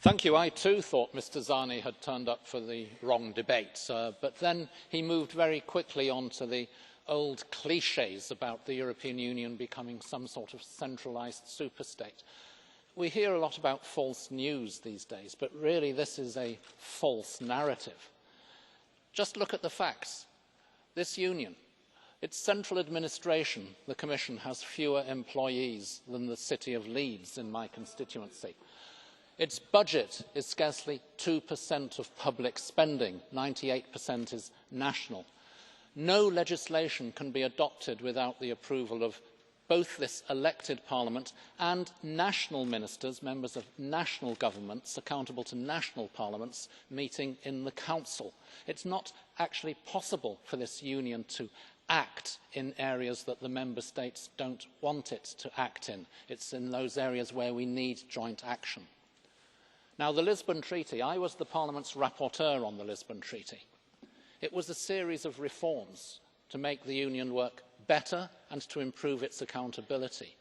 I too thought Mr Zani had turned up for the wrong debate, but then he moved very quickly on to the old cliches about the European Union becoming some sort of centralised superstate. We hear a lot about false news these days, but really this is a false narrative. Just look at the facts. This union, its central administration, the Commission, has fewer employees than the city of Leeds in my constituency. Its budget is scarcely 2% of public spending, 98% is national. No legislation can be adopted without the approval of both this elected parliament and national ministers, members of national governments accountable to national parliaments, meeting in the council. It's not actually possible for this union to act in areas that the member states don't want it to act in. It's in those areas where we need joint action. Now, the Lisbon Treaty, I was the Parliament's rapporteur on the Lisbon Treaty. It was a series of reforms to make the Union work better and to improve its accountability.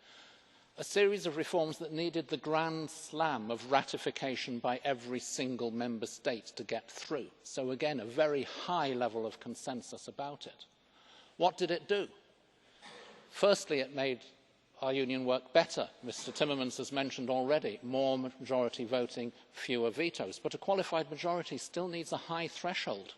A series of reforms that needed the grand slam of ratification by every single member state to get through. So again, a very high level of consensus about it. What did it do? Firstly, it made our union work better. Mr Timmermans has mentioned already more majority voting, fewer vetoes. But a qualified majority still needs a high threshold,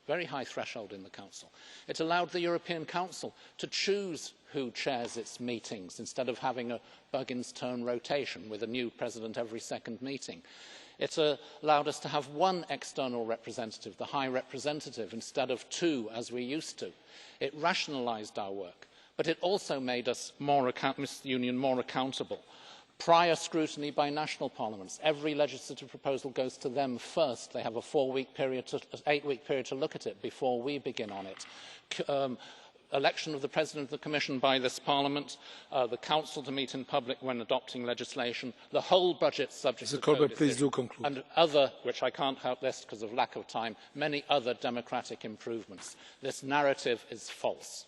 very high threshold in the Council. It allowed the European Council to choose who chairs its meetings instead of having a Buggins turn rotation with a new president every second meeting. It allowed us to have one external representative, the High Representative, instead of two as we used to. It rationalised our work. But it also made us the Union more accountable. Prior scrutiny by national parliaments. Every legislative proposal goes to them first. They have a 8-week period to look at it before we begin on it. Election of the President of the Commission by this Parliament, the Council to meet in public when adopting legislation, the whole budget subject to codecision, and other, which I can't help list because of lack of time, many other democratic improvements. This narrative is false.